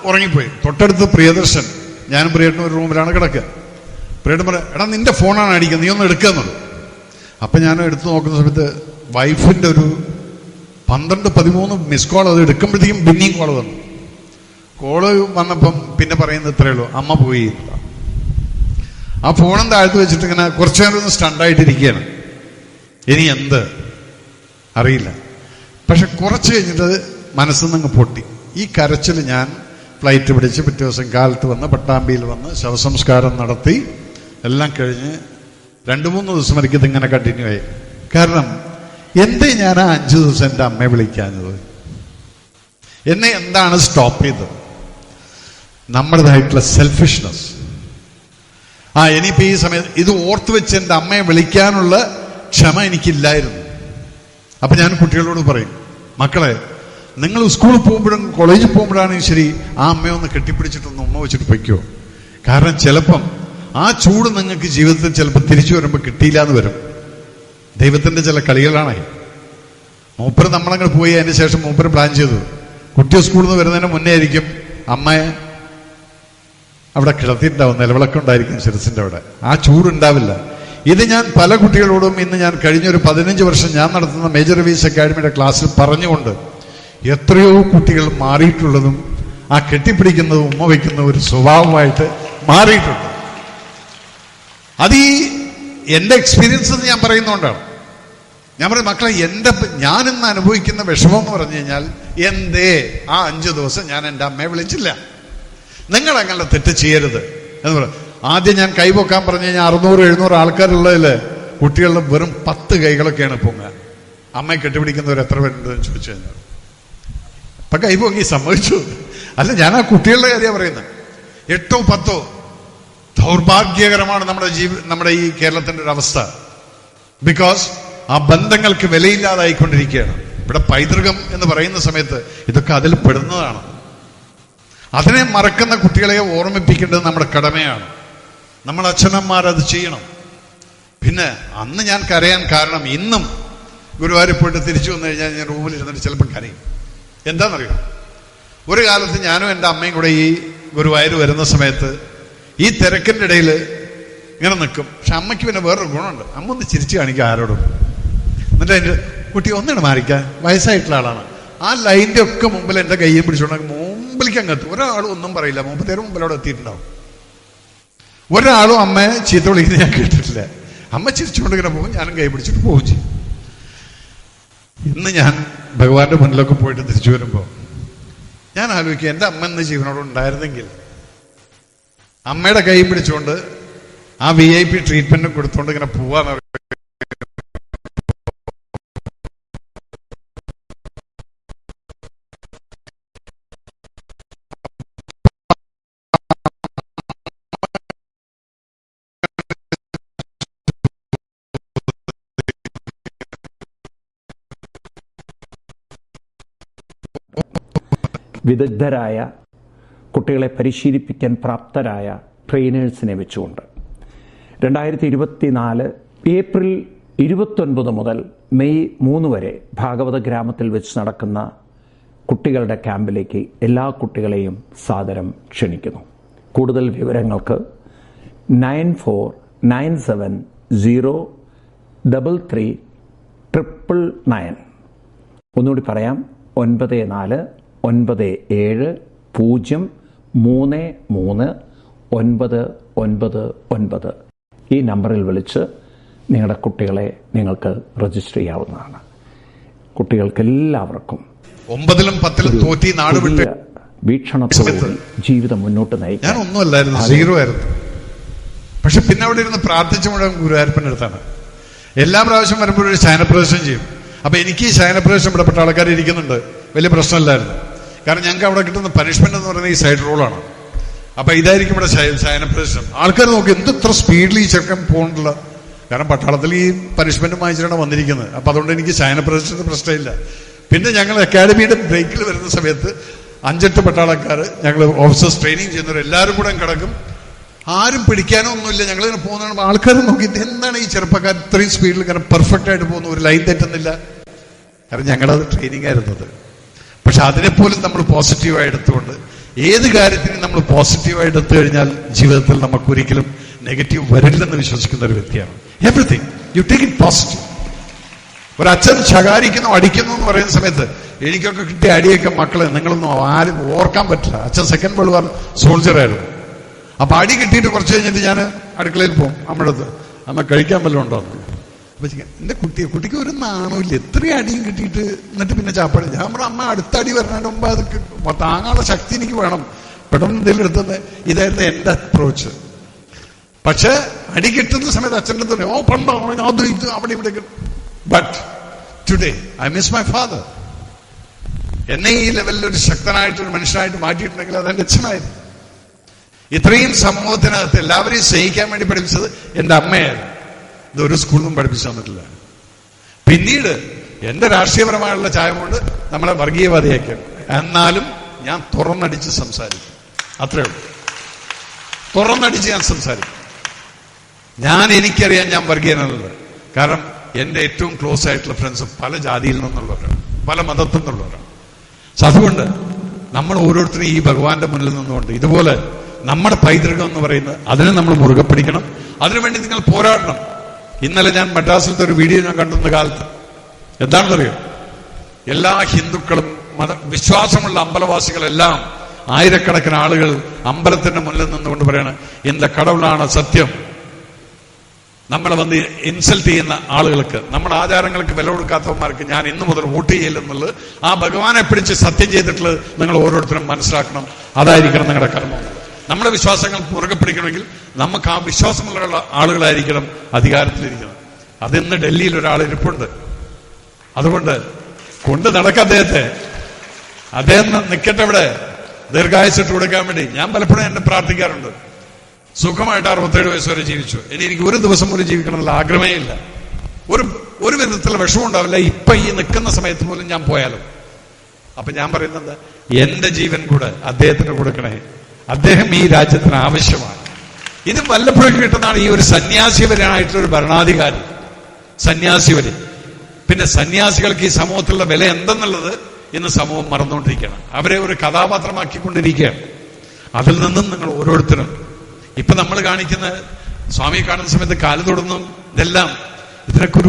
ഉറങ്ങിപ്പോയി. തൊട്ടടുത്ത് പ്രിയദർശൻ, ഞാനും പ്രിയേട്ടനും ഒരു റൂമിലാണ് കിടക്കുക. പ്രിയേട്ടൻ പറയാം, എടാ നിന്റെ ഫോണാണ് അടിക്കുന്നത്, നീ ഒന്ന് എടുക്കുന്നത്. അപ്പൊ ഞാൻ എടുത്തു നോക്കുന്ന സമയത്ത് വൈഫിന്റെ ഒരു 12-13 മിസ് കോൾ. അത് എടുക്കുമ്പോഴത്തേക്കും പിന്നെയും കോള് വന്നു. കോള് വന്നപ്പം പിന്നെ പറയുന്നത് ഇത്രയേ ഉള്ളൂ, അമ്മ പോയി. ആ ഫോണും താഴ്ത്തു വെച്ചിട്ട് ഇങ്ങനെ കുറച്ചു നേരം ഒന്ന് സ്റ്റണ്ടായിട്ടിരിക്കുകയാണ്. ഇനി എന്ത് അറിയില്ല. പക്ഷെ കുറച്ച് കഴിഞ്ഞിട്ട് മനസ്സിൽ നിന്ന് പൊട്ടി. ഈ കരച്ചിൽ ഞാൻ ഫ്ലൈറ്റ് പിടിച്ച് പിറ്റേ ദിവസം കാലത്ത് വന്ന് പട്ടാമ്പിയിൽ വന്ന് ശവസംസ്കാരം നടത്തി എല്ലാം കഴിഞ്ഞ് 2-3 ദിവസം വരെയ്ക്ക് ഇതിങ്ങനെ കണ്ടിന്യൂ ആയി. കാരണം എന്തേ ഞാൻ ആ 5 ദിവസം എൻ്റെ അമ്മയെ വിളിക്കാഞ്ഞത്? എന്നെ എന്താണ് സ്റ്റോപ്പ് ചെയ്തത്? നമ്മുടേതായിട്ടുള്ള സെൽഫിഷ്നെസ്. ഇനിയിപ്പോ ഈ സമയത്ത് ഇത് ഓർത്ത് വെച്ച് എൻ്റെ അമ്മയെ വിളിക്കാനുള്ള ക്ഷമ എനിക്കില്ലായിരുന്നു. അപ്പൊ ഞാൻ കുട്ടികളോട് പറയും, മക്കളെ, നിങ്ങൾ സ്കൂളിൽ പോകുമ്പോഴും കോളേജിൽ പോകുമ്പോഴാണെങ്കിൽ ശരി, ആ അമ്മയെ ഒന്ന് കെട്ടിപ്പിടിച്ചിട്ടൊന്ന് ഉമ്മ വെച്ചിട്ട് പൊയ്ക്കോ. കാരണം ചിലപ്പം ആ ചൂട് നിങ്ങൾക്ക് ജീവിതത്തിൽ ചിലപ്പോൾ തിരിച്ചു വരുമ്പോൾ കിട്ടിയില്ല എന്ന് വരും. ദൈവത്തിന്റെ ചില കളികളാണ്. മൂപ്പര് നമ്മളങ്ങനെ പോയി, അതിന് ശേഷം മൂപ്പര് പ്ലാൻ ചെയ്തു. കുട്ടി സ്കൂളിൽ നിന്ന് വരുന്നതിന് മുന്നേ ആയിരിക്കും അമ്മയെ അവിടെ കിടത്തിയിട്ടുണ്ടാവും, നിലവിളക്കം ഉണ്ടായിരിക്കും ശിരസിന്റെ അവിടെ. ആ ചൂടുണ്ടാവില്ല. ഇത് ഞാൻ പല കുട്ടികളോടും ഇന്ന് ഞാൻ കഴിഞ്ഞൊരു 15 വർഷം ഞാൻ നടത്തുന്ന മേജർ റവീസ് അക്കാഡമിയുടെ ക്ലാസ്സിൽ പറഞ്ഞുകൊണ്ട് എത്രയോ കുട്ടികൾ മാറിയിട്ടുള്ളതും ആ കെട്ടിപ്പിടിക്കുന്നതും ഉമ്മ വയ്ക്കുന്ന ഒരു സ്വഭാവമായിട്ട് മാറിയിട്ടുണ്ട്. അത് ഈ എന്റെ എക്സ്പീരിയൻസ് എന്ന് ഞാൻ പറയുന്നതുകൊണ്ടാണ്. ഞാൻ പറയും, മക്കളെ, ഞാനിന്ന് അനുഭവിക്കുന്ന വിഷമം എന്ന് പറഞ്ഞു കഴിഞ്ഞാൽ, എന്തേ ആ 5 ദിവസം ഞാൻ എൻ്റെ അമ്മയെ വിളിച്ചില്ല? നിങ്ങൾ അങ്ങനെ തെറ്റ് ചെയ്യരുത് എന്ന് പറയും. ആദ്യം ഞാൻ കൈപൊക്കാൻ പറഞ്ഞു കഴിഞ്ഞാൽ 600-700 ആൾക്കാരുള്ളതിൽ കുട്ടികളുടെ വെറും 10 കൈകളൊക്കെയാണ് പൊങ്ങുക. അമ്മയെ കെട്ടിപ്പിടിക്കുന്നവർ എത്ര പേരുണ്ടെന്ന് ചോദിച്ചു കഴിഞ്ഞാൽ ഇപ്പൊ കൈപൊങ്ങി സമ്മതിച്ചു. അല്ല, ഞാൻ ആ കുട്ടികളുടെ കാര്യമാണ് പറയുന്നത്. 8 or 10 ദൗർഭാഗ്യകരമാണ് നമ്മുടെ ഈ കേരളത്തിന്റെ ഒരു അവസ്ഥ. ബിക്കോസ് ആ ബന്ധങ്ങൾക്ക് വിലയില്ലാതായിക്കൊണ്ടിരിക്കുകയാണ്. ഇവിടെ പൈതൃകം എന്ന് പറയുന്ന സമയത്ത് ഇതൊക്കെ അതിൽ പെടുന്നതാണ്. അതിനെ മറക്കുന്ന കുട്ടികളെ ഓർമ്മിപ്പിക്കേണ്ടത് നമ്മുടെ കടമയാണ്. നമ്മൾ അച്ഛനമ്മമാരത് ചെയ്യണം. പിന്നെ അന്ന് ഞാൻ കരയാൻ കാരണം, ഇന്നും ഗുരുവായൂർ പോയിട്ട് തിരിച്ചു വന്നു കഴിഞ്ഞാൽ ഞാൻ റൂമിൽ ഇരുന്നിട്ട് ചിലപ്പോൾ കരയും. എന്താണെന്നറിയാം, ഒരു കാലത്ത് ഞാനും എൻ്റെ അമ്മയും കൂടെ ഈ ഗുരുവായൂർ വരുന്ന സമയത്ത് ഈ തിരക്കിൻ്റെ ഇടയിൽ ഇങ്ങനെ നിൽക്കും. പക്ഷെ അമ്മയ്ക്ക് പിന്നെ വേറൊരു ഗുണമുണ്ട്. അമ്മ ഒന്ന് ചിരിച്ചു കാണിക്കുക ആരോടും. എന്നിട്ട് എൻ്റെ കുട്ടി ഒന്നിട്ട് മാറിക്കാൻ, വയസ്സായിട്ടുള്ള ആളാണ്. ആ ലൈൻ്റെ ഒക്കെ മുമ്പിൽ എൻ്റെ കയ്യും പിടിച്ചുകൊണ്ട് മുമ്പിലേക്ക് അങ്ങെത്തും. ഒരാളും ഒന്നും പറയില്ല. 30 മുമ്പിലവിടെ എത്തിയിട്ടുണ്ടാവും. ഒരാളും അമ്മയെ ചീത്ത വിളിക്കുന്നത് ഞാൻ കേട്ടിട്ടില്ല. അമ്മ ചിരിച്ചുകൊണ്ട് ഇങ്ങനെ പോകും, ഞാനും കൈ പിടിച്ചിട്ട് പോകും ചെയ്യും. ഇന്ന് ഞാൻ ഭഗവാന്റെ മുന്നിലൊക്കെ പോയിട്ട് തിരിച്ചു വരുമ്പോൾ ഞാൻ ആലോചിക്കുക, എൻ്റെ അമ്മ ഇന്ന് ജീവനോട് ഉണ്ടായിരുന്നെങ്കിൽ അമ്മയുടെ കൈ പിടിച്ചുകൊണ്ട് ആ VIP ട്രീറ്റ്മെന്റ് കൊടുത്തുകൊണ്ട് ഇങ്ങനെ പോവാന്ന്. വിദഗ്ധരായ, കുട്ടികളെ പരിശീലിപ്പിക്കാൻ പ്രാപ്തരായ ട്രെയിനേഴ്സിനെ വെച്ചുകൊണ്ട് 2024 ഏപ്രിൽ 29 മുതൽ മെയ് 3 വരെ ഭാഗവത ഗ്രാമത്തിൽ വെച്ച് നടക്കുന്ന കുട്ടികളുടെ ക്യാമ്പിലേക്ക് എല്ലാ കുട്ടികളെയും സാദരം ക്ഷണിക്കുന്നു. കൂടുതൽ വിവരങ്ങൾക്ക് 9497033999. ഒന്നുകൂടി പറയാം, 9497033999. ഈ നമ്പറിൽ വിളിച്ച് നിങ്ങളുടെ കുട്ടികളെ നിങ്ങൾക്ക് രജിസ്റ്റർ ചെയ്യാവുന്നതാണ്. കുട്ടികൾക്കെല്ലാവർക്കും 9ലും 10ലും തോറ്റി നാട് വിട്ട് വീക്ഷണത്തോടെ ജീവിതം മുന്നോട്ട് നയിക്കും. ഞാൻ ഒന്നുമല്ലായിരുന്നു, 0 ആയിരുന്നു. പക്ഷെ പിന്നെ അവിടെ ഇരുന്ന് പ്രാർത്ഥിച്ച മുഴുവൻ ഗുരുവായൂരപ്പൻ്റെ അടുത്താണ്. എല്ലാ പ്രാവശ്യം വരുമ്പോഴും ഒരു ശയനപ്രവേശനം ചെയ്യും. അപ്പൊ എനിക്ക് ഈ ശയനപ്രവേശനം ഇടപെട്ട ആൾക്കാർ ഇരിക്കുന്നുണ്ട്, വലിയ പ്രശ്നമില്ലായിരുന്നു. കാരണം ഞങ്ങൾക്ക് അവിടെ കിട്ടുന്ന പനിഷ്മെന്റ് എന്ന് പറയുന്നത് ഈ സൈഡ് റോളാണ്. അപ്പൊ ഇതായിരിക്കും ഇവിടെ ശയനപ്രവേശനം. ആൾക്കാർ നോക്കി എന്ത് ഇത്ര സ്പീഡിൽ ഈ ചെറുക്കൻ പോകണില്ല. കാരണം പട്ടാളത്തിൽ ഈ പനിഷ്മെന്റ് വാങ്ങിച്ചിട്ടാണ് വന്നിരിക്കുന്നത്. അപ്പൊ അതുകൊണ്ട് എനിക്ക് ശയനപ്രവേശനത്തിന് പ്രശ്നമില്ല. പിന്നെ ഞങ്ങൾ അക്കാഡമിയുടെ ബ്രേക്കിൽ വരുന്ന സമയത്ത് 5-8 പട്ടാളക്കാർ, ഞങ്ങൾ ഓഫീസേഴ്സ് ട്രെയിനിങ് ചെയ്യുന്നവർ എല്ലാവരും കൂടെ കിടക്കും. ആരും പിടിക്കാനോ ഒന്നുമില്ല. ഞങ്ങളിങ്ങനെ പോകുന്ന ആൾക്കാർ നോക്കി എന്താണ് ഈ ചെറുപ്പക്കാർ ഇത്രയും സ്പീഡിൽ കാരണം പെർഫെക്റ്റ് ആയിട്ട് പോകുന്നു, ഒരു ലൈൻ തെറ്റുന്നില്ല. കാരണം ഞങ്ങളുടെ അത് ട്രെയിനിങ് ആയിരുന്നത്. പക്ഷെ അതിനെപ്പോലും നമ്മൾ പോസിറ്റീവായി എടുത്തുകൊണ്ട് ഏത് കാര്യത്തിനും നമ്മൾ പോസിറ്റീവായി എടുത്തു കഴിഞ്ഞാൽ ജീവിതത്തിൽ നമുക്ക് ഒരിക്കലും നെഗറ്റീവ് വരില്ലെന്ന് വിശ്വസിക്കുന്ന ഒരു വ്യക്തിയാണ്. Everything you take it positive. ഒരു അച്ഛൻ ശകാരിക്കുന്നു, അടിക്കുന്നു എന്ന് പറയുന്ന സമയത്ത് എനിക്കൊക്കെ കിട്ടിയ അടിയൊക്കെ മക്കളെ നിങ്ങളൊന്നും ആരും ഓർക്കാൻ പറ്റില്ല. അച്ഛൻ സെക്കൻഡ് വേൾഡ് വാർ സോൾജറായിരുന്നു. അപ്പൊ അടി കിട്ടിയിട്ട് കുറച്ച് കഴിഞ്ഞിട്ട് ഞാൻ അടുക്കളയിൽ പോകും. അമ്മയുടെ അടുത്ത്, അമ്മ കഴിക്കാൻ വല്ലതും ഉണ്ടോ? അപ്പൊ എന്റെ കുട്ടിക്ക് ഒരു നാണമില്ല, എത്രയും അടിയും കിട്ടിയിട്ട് എന്നിട്ട് പിന്നെ ചാപ്പാടി. ഞാൻ നമ്മുടെ അമ്മ അടുത്ത അടി വരണതിന് മുമ്പ് അത് താങ്ങാനുള്ള ശക്തി എനിക്ക് വേണം, പെട്ടെന്ന് എന്തെങ്കിലും എടുത്തത്. ഇതായിരുന്നു എന്റെ അപ്രോച്ച്. പക്ഷെ അടി കിട്ടുന്ന സമയത്ത് അച്ഛൻ്റെ തന്നെ പണ്ടോ അത് ഇത് അവിടെ ഇവിടെ. But today I miss my father. എന്നെ ഈ ലെവലിൽ ഒരു ശക്തനായിട്ടൊരു മനുഷ്യനായിട്ട് മാറ്റിയിട്ടുണ്ടെങ്കിൽ അതെന്റെ അച്ഛനായിരുന്നു. ഇത്രയും സമൂഹത്തിനകത്ത് എല്ലാവരെയും സ്നേഹിക്കാൻ വേണ്ടി പഠിപ്പിച്ചത് എന്റെ അമ്മയായിരുന്നു. ഇതൊരു സ്കൂളിൽ നിന്നും പഠിപ്പിച്ചു തന്നിട്ടില്ല. പിന്നീട് എന്റെ രാഷ്ട്രീയപരമായുള്ള ചായ കൊണ്ട് നമ്മളെ വർഗീയവാദിയാക്കിയാണ്. എന്നാലും ഞാൻ തുറന്നടിച്ച് സംസാരിക്കും. അത്രേ ഉള്ളൂ, തുറന്നടിച്ച് ഞാൻ സംസാരിക്കും. എനിക്കറിയാം ഞാൻ വർഗീയനല്ല. കാരണം എന്റെ ഏറ്റവും ക്ലോസ് ആയിട്ടുള്ള ഫ്രണ്ട്സ് പല ജാതിയിൽ നിന്നുള്ളവരാണ്, പല മതത്തിൽ നിന്നുള്ളവരാണ്. അതുകൊണ്ട് നമ്മൾ ഓരോരുത്തരും ഈ ഭഗവാന്റെ മുന്നിൽ നിന്നുകൊണ്ട് ഇതുപോലെ നമ്മുടെ പൈതൃകം എന്ന് പറയുന്നത് അതിനെ നമ്മൾ മുറുകെ പിടിക്കണം. അതിനുവേണ്ടി നിങ്ങൾ പോരാടണം. ഇന്നലെ ഞാൻ മദ്രാസിലത്തെ ഒരു വീഡിയോ ഞാൻ കണ്ടുന്ന കാലത്ത് എന്താണെന്നറിയോ, എല്ലാ ഹിന്ദുക്കളും വിശ്വാസമുള്ള അമ്പലവാസികളെല്ലാം ആയിരക്കണക്കിന് ആളുകൾ അമ്പലത്തിന്റെ മുന്നിൽ നിന്നുകൊണ്ട് പറയാണ്, എന്റെ കടവുളാണ് സത്യം. നമ്മളെ വന്ന് ഇൻസൾട്ട് ചെയ്യുന്ന ആളുകൾക്ക്, നമ്മുടെ ആചാരങ്ങൾക്ക് വില കൊടുക്കാത്തവന്മാർക്ക് ഞാൻ ഇന്നു മുതൽ വോട്ട് ചെയ്യില്ലെന്നുള്ളത് ആ ഭഗവാനെ പിടിച്ച് സത്യം ചെയ്തിട്ടുള്ളത് നിങ്ങൾ ഓരോരുത്തരും മനസ്സിലാക്കണം. അതായിരിക്കണം നിങ്ങളുടെ കർമ്മം. നമ്മുടെ വിശ്വാസങ്ങൾ മുറുകെ പിടിക്കണമെങ്കിൽ നമുക്ക് ആ വിശ്വാസമുള്ള ആളുകളായിരിക്കണം അധികാരത്തിലിരിക്കുന്നത്. അതിന്ന് ഡൽഹിയിൽ ഒരാൾ ഇരിപ്പുണ്ട്. അതുകൊണ്ട് കൊണ്ട് നടക്കുക അദ്ദേഹത്തെ. അദ്ദേഹം നിൽക്കട്ടെ ഇവിടെ, ദീർഘായുസിട്ട് കൊടുക്കാൻ വേണ്ടി. ഞാൻ പലപ്പോഴും എന്നെ പ്രാർത്ഥിക്കാറുണ്ട്. സുഖമായിട്ട് 67 വയസ്സ് വരെ ജീവിച്ചു. ഇനി എനിക്ക് ഒരു ദിവസം പോലും ജീവിക്കണമെന്നുള്ള ആഗ്രഹമേ ഇല്ല. ഒരു വിധത്തിലുള്ള വിഷമം ഉണ്ടാവില്ല. ഇപ്പൊ ഈ നിൽക്കുന്ന സമയത്ത് പോലും ഞാൻ പോയാലും. അപ്പൊ ഞാൻ പറയുന്നത്, എന്റെ ജീവൻ കൂടെ അദ്ദേഹത്തിന് കൊടുക്കണേ. അദ്ദേഹം ഈ രാജ്യത്തിന് ആവശ്യമാണ്. ഇത് വല്ലപ്പോഴും കിട്ടുന്നതാണ് ഈ ഒരു സന്യാസിവരായിട്ടുള്ള ഒരു ഭരണാധികാരി, സന്യാസിവര്. പിന്നെ സന്യാസികൾക്ക് ഈ സമൂഹത്തിലുള്ള വില എന്തെന്നുള്ളത് ഇന്ന് സമൂഹം മറന്നുകൊണ്ടിരിക്കുകയാണ്. അവരെ ഒരു കഥാപാത്രമാക്കിക്കൊണ്ടിരിക്കുകയാണ്. അതിൽ നിന്നും നിങ്ങൾ ഓരോരുത്തരും ഇപ്പൊ നമ്മൾ കാണിക്കുന്ന സ്വാമിയെ കാണുന്ന സമയത്ത് കാല് തൊടുന്നു, ഇതെല്ലാം ഇതിനൊക്കെ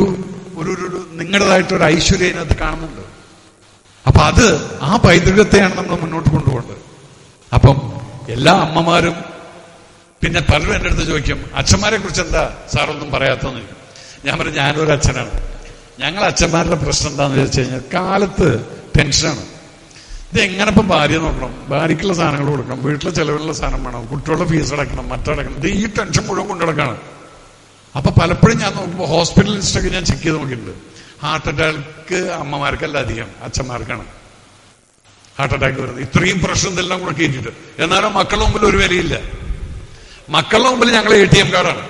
ഒരു നിങ്ങളുടേതായിട്ടൊരു ഐശ്വര്യം ഇതിനകത്ത് കാണുന്നുണ്ട്. അപ്പൊ അത് ആ പൈതൃകത്തെയാണ് നമ്മൾ മുന്നോട്ട് കൊണ്ടുപോകേണ്ടത്. അപ്പം എല്ലാ അമ്മമാരും, പിന്നെ പലരും എൻ്റെ അടുത്ത് ചോദിക്കും, അച്ഛന്മാരെ കുറിച്ച് എന്താ സാറൊന്നും പറയാത്തതെന്ന് ചോദിക്കും. ഞാൻ പറഞ്ഞു, ഞാനൊരു അച്ഛനാണ്. ഞങ്ങൾ അച്ഛന്മാരുടെ പ്രശ്നം എന്താണെന്ന് ചോദിച്ചു കഴിഞ്ഞാൽ കാലത്ത് ടെൻഷനാണ്. ഇത് എങ്ങനെ ഇപ്പം ഭാര്യ നോക്കണം, ഭാര്യയ്ക്കുള്ള സാധനങ്ങൾ കൊടുക്കണം, വീട്ടിലെ ചെലവിലുള്ള സാധനം വേണം, കുട്ടികളുടെ ഫീസ് അടക്കണം, മറ്റടക്കണം. ഇത് ഈ ടെൻഷൻ മുഴുവൻ കൊണ്ടുനടക്കാണ്. അപ്പൊ പലപ്പോഴും ഞാൻ നോക്കുമ്പോൾ ഹോസ്പിറ്റൽ ലിസ്റ്റൊക്കെ ഞാൻ ചെക്ക് ചെയ്ത് നോക്കിയിട്ടുണ്ട്. ഹാർട്ട് അറ്റാക്ക് അമ്മമാർക്കല്ല അധികം, അച്ഛന്മാർക്കാണ് ഹാർട്ട് അറ്റാക്ക് വരുന്നത്. ഇത്രയും പ്രശ്നം ഇതെല്ലാം കൂടെ കയറ്റിയിട്ട്. എന്നാലും മക്കളുടെ മുമ്പിൽ ഒരു വിലയില്ല. മക്കളുടെ മുമ്പിൽ ഞങ്ങൾ ATM കാർഡാണ്.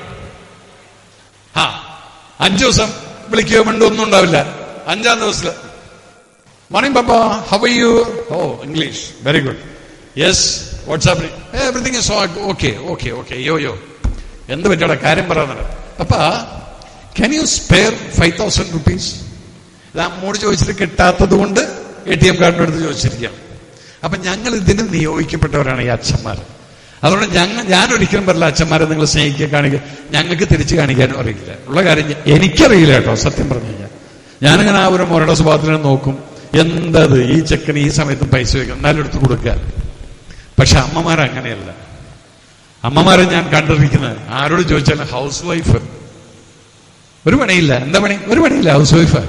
5 ദിവസം വിളിക്കുകയോ വേണ്ടോ ഒന്നും ഉണ്ടാവില്ല. 5-ാം ദിവസത്തില് morning papa, how are you? Oh, English very good. Yes, WhatsApp, everything is okay okay okay. യോ എന്ത് പറ്റിയോടെ കാര്യം പറയാൻ. Papa, can you spare 5,000 rupees? ഇത് അമ്മോട് ചോദിച്ചിട്ട് കിട്ടാത്തത് കൊണ്ട് ATM കാർഡിന്റെ അടുത്ത് ചോദിച്ചിരിക്കുകയാണ്. അപ്പൊ ഞങ്ങൾ ഇതിന് നിയോഗിക്കപ്പെട്ടവരാണ് ഈ അച്ഛന്മാർ. അതുകൊണ്ട് ഞാനൊരിക്കലും പറയില്ല അച്ഛന്മാരെ നിങ്ങൾ സ്നേഹിക്കുക, കാണിക്കുക. ഞങ്ങൾക്ക് തിരിച്ചു കാണിക്കാനും അറിയില്ല. ഉള്ള കാര്യം എനിക്കറിയില്ല കേട്ടോ, സത്യം പറഞ്ഞു കഴിഞ്ഞാൽ. ഞാനിങ്ങനെ ആ ഒരു മുരയുടെ സ്വഭാവത്തിനെ നോക്കും. എന്തത് ഈ ചെക്കന് ഈ സമയത്തും പൈസ വയ്ക്കും, എന്നാലും എടുത്ത് കൊടുക്കുക. പക്ഷെ അമ്മമാരങ്ങനെയല്ല. അമ്മമാരെ ഞാൻ കണ്ടിരിക്കുന്നത്, ആരോട് ചോദിച്ചാലും ഹൗസ് വൈഫ്. ഒരു പണിയില്ല. എന്താ പണി? ഒരു പണിയില്ല, ഹൗസ് വൈഫ്.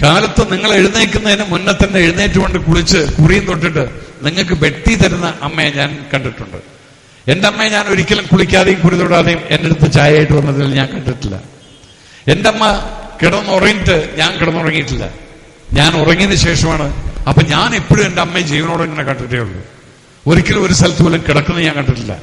കാലത്ത് നിങ്ങൾ എഴുന്നേൽക്കുന്നതിന് മുന്നേ തന്നെ എഴുന്നേറ്റുകൊണ്ട് കുളിച്ച് കുറിയും തൊട്ടിട്ട് നിങ്ങൾക്ക് വെട്ടി തരുന്ന അമ്മയെ ഞാൻ കണ്ടിട്ടുണ്ട്. എന്റെ അമ്മയെ ഞാൻ ഒരിക്കലും കുളിക്കാതെയും കുറി തൊടാതെയും എന്റെ അടുത്ത് ചായയായിട്ട് വന്നതിൽ ഞാൻ കണ്ടിട്ടില്ല. എന്റെ അമ്മ കിടന്നുറങ്ങിയിട്ട് ഞാൻ കിടന്നുറങ്ങിയിട്ടില്ല. ഞാൻ ഉറങ്ങിയതിന് ശേഷമാണ്. അപ്പൊ ഞാൻ എപ്പോഴും എന്റെ അമ്മയെ ജീവനോടെ ഇങ്ങനെ കണ്ടിട്ടേ ഉള്ളൂ. ഒരിക്കലും ഒരു സ്ഥലത്ത് പോലും കിടക്കുന്നത് ഞാൻ കണ്ടിട്ടില്ല.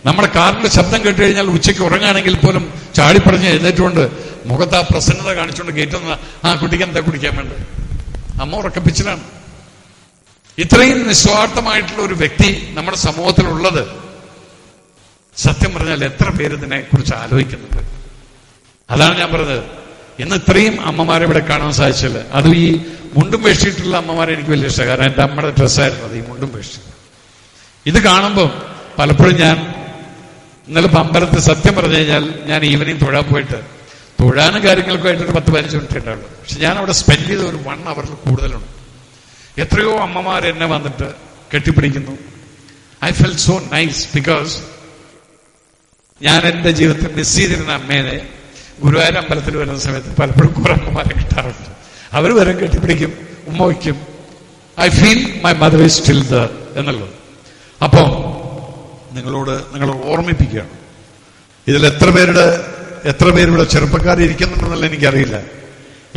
നമ്മുടെ കാറിന്റെ ശബ്ദം കേട്ട് കഴിഞ്ഞാൽ ഉച്ചയ്ക്ക് ഉറങ്ങുകയാണെങ്കിൽ പോലും ചാടിപ്പറഞ്ഞ് എഴുന്നേറ്റുകൊണ്ട് മുഖത്ത് ആ പ്രസന്നത കാണിച്ചുകൊണ്ട് കയറ്റുന്ന ആ കുട്ടിക്ക് എന്താ കുടിക്കാൻ വേണ്ടത്? അമ്മ ഉറക്കപ്പിച്ചിലാണ്. ഇത്രയും നിസ്വാർത്ഥമായിട്ടുള്ള ഒരു വ്യക്തി നമ്മുടെ സമൂഹത്തിലുള്ളത് സത്യം പറഞ്ഞാൽ എത്ര പേര് ഇതിനെ കുറിച്ച് ആലോചിക്കുന്നുണ്ട്? അതാണ് ഞാൻ പറഞ്ഞത്. ഇന്ന് ഇത്രയും അമ്മമാരെ ഇവിടെ കാണാൻ സാധിച്ചില്ല. അതും ഈ മുണ്ടും വേഷിയിട്ടുള്ള അമ്മമാരെ എനിക്ക് വലിയ ഇഷ്ടമാണ്. കാരണം എന്റെ അമ്മയുടെ ഡ്രസ്സായിരുന്നു അത്, ഈ മുണ്ടും വേഷി. ഇത് കാണുമ്പോൾ പലപ്പോഴും ഞാൻ ഇന്നലെ അമ്പലത്തിൽ സത്യം പറഞ്ഞു കഴിഞ്ഞാൽ ഞാൻ ഈവനിങ് തൊഴാൻ പോയിട്ട്, തൊഴാനും കാര്യങ്ങൾക്കുമായിട്ടൊരു 10-15 മിനിറ്റ് ഉണ്ടാവുള്ളൂ. പക്ഷെ ഞാൻ അവിടെ സ്പെൻഡ് ചെയ്ത ഒരു 1 hour കൂടുതലുണ്ട്. എത്രയോ അമ്മമാർ എന്നെ വന്നിട്ട് കെട്ടിപ്പിടിക്കുന്നു. I felt so nice. Because ഞാൻ എന്റെ ജീവിതത്തിൽ മിസ് ചെയ്തിരുന്ന അമ്മേനെ ഗുരുവായൂർ അമ്പലത്തിൽ വരുന്ന സമയത്ത് പലപ്പോഴും കുറെ അമ്മമാരെ കിട്ടാറുണ്ട്. അവർ വരും, കെട്ടിപ്പിടിക്കും, ഉമ്മ വയ്ക്കും. I feel my mother is still there എന്നുള്ളത്. അപ്പം നിങ്ങൾ ഓർമ്മിപ്പിക്കുകയാണ്. ഇതിൽ എത്ര പേരുടെ ചെറുപ്പക്കാരിയ്ക്കുന്നുണ്ടെന്നല്ല എനിക്കറിയില്ല.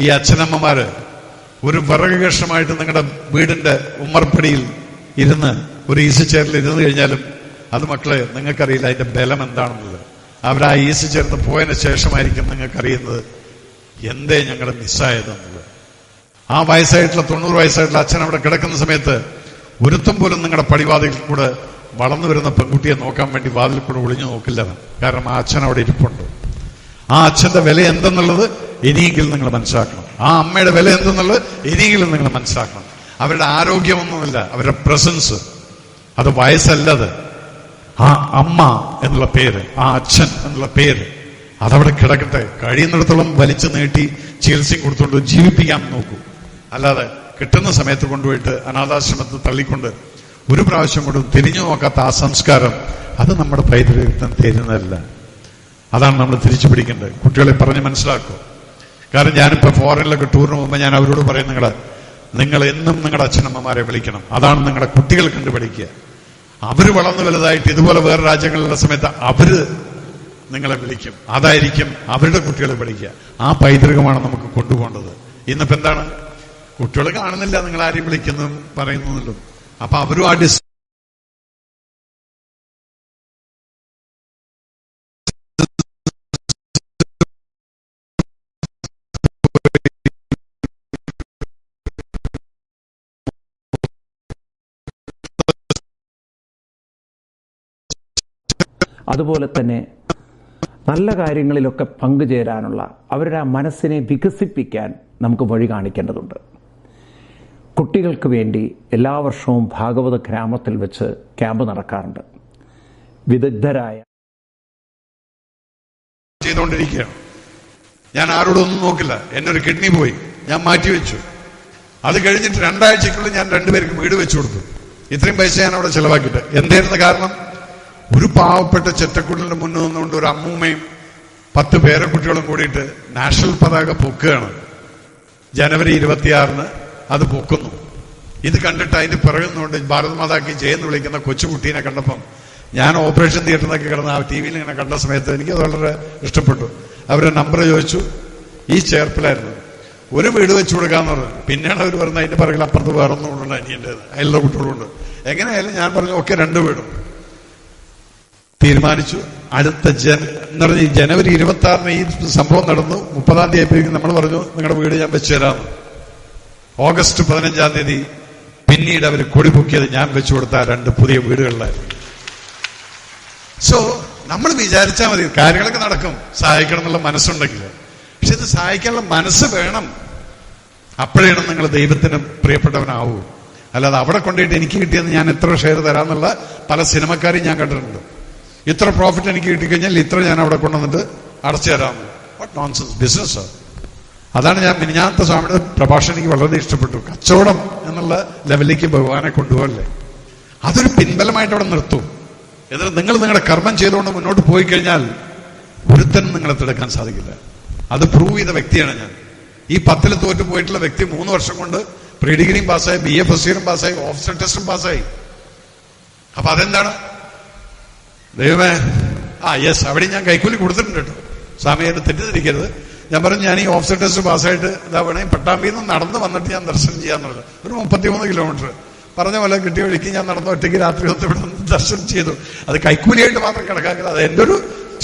ഈ അച്ഛനമ്മമാര് ഒരു വിറക് കഷ്ണമായിട്ട് നിങ്ങളുടെ വീടിന്റെ ഉമ്മർപ്പടിയിൽ ഇരുന്ന് ഒരു ഈസി ചെയറിൽ ഇരുന്ന് കഴിഞ്ഞാലും അത് മക്കളെ നിങ്ങൾക്കറിയില്ല അതിന്റെ ബലം എന്താണെന്നുള്ളത്. അവരാ ഈസി ചേർന്ന് പോയതിനു ശേഷമായിരിക്കും നിങ്ങൾക്കറിയുന്നത് എന്തേ ഞങ്ങളുടെ മിസ്സായതെന്നുള്ളത്. ആ വയസ്സായിട്ടുള്ള 90 വയസ്സായിട്ടുള്ള അച്ഛൻ അവിടെ കിടക്കുന്ന സമയത്ത് ഒരുത്തം പോലും നിങ്ങളുടെ പടിവാതിൽ കൂടെ വളർന്നു വരുന്ന പെൺകുട്ടിയെ നോക്കാൻ വേണ്ടി വാതിൽ കൂടെ ഒളിഞ്ഞു നോക്കില്ല. കാരണം ആ അച്ഛൻ അവിടെ ഇരിപ്പുണ്ട്. ആ അച്ഛന്റെ വില എന്തെന്നുള്ളത് ഇനിയെങ്കിലും നിങ്ങൾ മനസ്സിലാക്കണം. ആ അമ്മയുടെ വില എന്തെന്നുള്ളത് ഇനിയെങ്കിലും നിങ്ങൾ മനസ്സിലാക്കണം. അവരുടെ ആരോഗ്യമൊന്നുമില്ല, അവരുടെ പ്രസൻസ്, അത് വയസ്സല്ലത്. ആ അമ്മ എന്നുള്ള പേര്, ആ അച്ഛൻ എന്നുള്ള പേര്, അതവിടെ കിടക്കട്ടെ. കഴിയുന്നിടത്തോളം വലിച്ചു നീട്ടി ചികിത്സയും കൊടുത്തുകൊണ്ട് ജീവിപ്പിക്കാൻ നോക്കൂ. അല്ലാതെ കിട്ടുന്ന സമയത്ത് കൊണ്ടുപോയിട്ട് അനാഥാശ്രമത്തിൽ തള്ളിക്കൊണ്ട് ഒരു പ്രാവശ്യം കൊണ്ട് തിരിഞ്ഞു നോക്കാത്ത ആ സംസ്കാരം, അത് നമ്മുടെ പൈതൃകത്തിന് തരുന്നതല്ല. അതാണ് നമ്മൾ തിരിച്ചു പിടിക്കേണ്ടത്. കുട്ടികളെ പറഞ്ഞ് മനസ്സിലാക്കും. കാരണം ഞാനിപ്പോൾ ഫോറിനിലൊക്കെ ടൂറിന് പോകുമ്പോൾ ഞാൻ അവരോട് പറയും, നിങ്ങൾ എന്നും നിങ്ങളുടെ അച്ഛനമ്മമാരെ വിളിക്കണം. അതാണ് നിങ്ങളുടെ കുട്ടികൾ കണ്ടുപിടിക്കുക. അവര് വളർന്നു വലുതായിട്ട് ഇതുപോലെ വേറെ രാജ്യങ്ങളിലുള്ള സമയത്ത് അവര് നിങ്ങളെ വിളിക്കും. അതായിരിക്കും അവരുടെ കുട്ടികളെ പഠിക്കുക. ആ പൈതൃകമാണ് നമുക്ക് കൊണ്ടുപോകേണ്ടത്. ഇന്നിപ്പോ എന്താണ്, കുട്ടികൾ കാണുന്നില്ല നിങ്ങൾ ആരെയും വിളിക്കുന്നു പറയുന്നുള്ളൂ. അപ്പൊ അവരും ആ അതുപോലെ തന്നെ നല്ല കാര്യങ്ങളിലൊക്കെ പങ്കുചേരാനുള്ള അവരുടെ ആ മനസ്സിനെ വികസിപ്പിക്കാൻ നമുക്ക് വഴി കാണിക്കേണ്ടതുണ്ട്. കുട്ടികൾക്ക് വേണ്ടി എല്ലാ വർഷവും ഭാഗവത ഗ്രാമത്തിൽ വെച്ച് ക്യാമ്പ് നടക്കാറുണ്ട്. വിദഗ്ധരായ ചെയ്തുകൊണ്ടിരിക്കുകയാണ്. ഞാൻ ആരോടൊന്നും നോക്കില്ല. എന്നൊരു കിഡ്നി പോയി, ഞാൻ മാറ്റിവെച്ചു. അത് കഴിഞ്ഞിട്ട് 2 ആഴ്ചക്കുള്ളിൽ ഞാൻ 2 പേർക്ക് വീട് വെച്ചു കൊടുത്തു. ഇത്രയും പൈസ ഞാൻ അവിടെ ചെലവാക്കിയിട്ട്. എന്തായിരുന്നു കാരണം? ഒരു പാവപ്പെട്ട ചെറ്റക്കുട്ടലിന്റെ മുന്നിൽ നിന്നുകൊണ്ട് ഒരു അമ്മൂമ്മയും 10 പേരക്കുട്ടികളും കൂടിയിട്ട് നാഷണൽ പതാക പൊക്കുകയാണ്. ജനുവരി 26 അത് പൊക്കുന്നു. ഇത് കണ്ടിട്ട് അതിന്റെ പിറകുന്നുകൊണ്ട് ഭാരത് മാതാക്ക് ജയെന്ന് വിളിക്കുന്ന കൊച്ചുകുട്ടീനെ കണ്ടപ്പം ഞാൻ ഓപ്പറേഷൻ തിയേറ്ററിനൊക്കെ കിടന്ന് ആ ടി വിയിൽ ഇങ്ങനെ കണ്ട സമയത്ത് എനിക്ക് അത് വളരെ ഇഷ്ടപ്പെട്ടു. അവരുടെ നമ്പർ ചോദിച്ചു. ഈ ചേർപ്പിലായിരുന്നു. ഒരു വീട് വെച്ചു കൊടുക്കാന്ന് പറഞ്ഞു. പിന്നെയാണ് അവർ പറഞ്ഞത് അതിന്റെ പിറകിൽ അപ്പുറത്ത് വേറൊന്നും കൊണ്ടുണ്ട് അനിയൻ്റെത്, അതിലുള്ള കുട്ടികളുണ്ട്. എങ്ങനെയായാലും ഞാൻ പറഞ്ഞു ഓക്കെ 2 വീടും തീരുമാനിച്ചു. അടുത്ത ജനുവരി 26 ഈ സംഭവം നടന്നു. 30-ാം തീയതി ആയപ്പോഴേക്കും നമ്മൾ പറഞ്ഞു നിങ്ങളുടെ വീട് ഞാൻ വെച്ചു തരാമെന്ന്. ഓഗസ്റ്റ് 15-ാം തീയതി പിന്നീട് അവർ കൊടി പൊക്കിയത് ഞാൻ വെച്ചു കൊടുത്ത 2 പുതിയ വീടുകളിലായിരുന്നു. സോ നമ്മൾ വിചാരിച്ചാൽ മതി, കാര്യങ്ങളൊക്കെ നടക്കും സഹായിക്കണം എന്നുള്ള മനസ്സുണ്ടെങ്കിൽ. പക്ഷെ ഇത് സഹായിക്കാനുള്ള മനസ്സ് വേണം. അപ്പോഴാണ് നിങ്ങൾ ദൈവത്തിന് പ്രിയപ്പെട്ടവനാവൂ. അല്ലാതെ അവിടെ കൊണ്ടുപോയിട്ട് എനിക്ക് കിട്ടിയെന്ന് ഞാൻ എത്ര ഷെയർ തരാമെന്നുള്ള പല സിനിമക്കാരെയും ഞാൻ കണ്ടിട്ടുണ്ട്. ഇത്ര പ്രോഫിറ്റ് എനിക്ക് കിട്ടിക്കഴിഞ്ഞാൽ ഇത്ര ഞാൻ അവിടെ കൊണ്ടുവന്നിട്ട് അടച്ചു തരാമെന്ന്. What nonsense business. അതാണ് ഞാൻ മിനിഞ്ഞാത്ത സ്വാമിയുടെ പ്രഭാഷണം എനിക്ക് വളരെ ഇഷ്ടപ്പെട്ടു. കച്ചവടം എന്നുള്ള ലെവലിലേക്ക് ഭഗവാനെ കൊണ്ടുപോകല്ലേ. അതൊരു പിൻബലമായിട്ട് അവിടെ നിർത്തും. എന്നിട്ട് നിങ്ങൾ നിങ്ങളുടെ കർമ്മം ചെയ്തുകൊണ്ട് മുന്നോട്ട് പോയി കഴിഞ്ഞാൽ ഒരുത്തനും നിങ്ങളെ തടുക്കാൻ സാധിക്കില്ല. അത് പ്രൂവ് ചെയ്ത വ്യക്തിയാണ് ഞാൻ. ഈ 10ൽ തോറ്റു പോയിട്ടുള്ള വ്യക്തി 3 വർഷം കൊണ്ട് പ്രീ ഡിഗ്രിയും പാസ്സായി, BA ഫസ്റ്റ് ഇയറും പാസ്സായി, ഓഫീസർ ടെസ്റ്റും പാസ്സായി. അപ്പൊ അതെന്താണ്? ദൈവമേ, യെസ്, അവിടെ ഞാൻ കൈക്കൂലി കൊടുത്തിട്ടുണ്ട് കേട്ടോ. സ്വാമിയെ തെറ്റിദ്ധരിക്കരുത്. ഞാൻ പറഞ്ഞു ഞാൻ ഈ ഓഫീസർ ടെസ്റ്റ് പാസ്സായിട്ട് ഇതാ വേണേ പട്ടാമ്പിയിൽ നിന്ന് നടന്ന് വന്നിട്ട് ഞാൻ ദർശനം ചെയ്യാന്നുള്ളത്. ഒരു 33 കിലോമീറ്റർ പറഞ്ഞ പോലെ കിട്ടിയ വഴിക്ക് ഞാൻ നടന്നു ഒറ്റയ്ക്ക് രാത്രി ഇവിടെ ദർശനം ചെയ്തു. അത് കൈക്കൂലിയായിട്ട് മാത്രം കണക്കാക്കില്ല. അത് എൻ്റെ ഒരു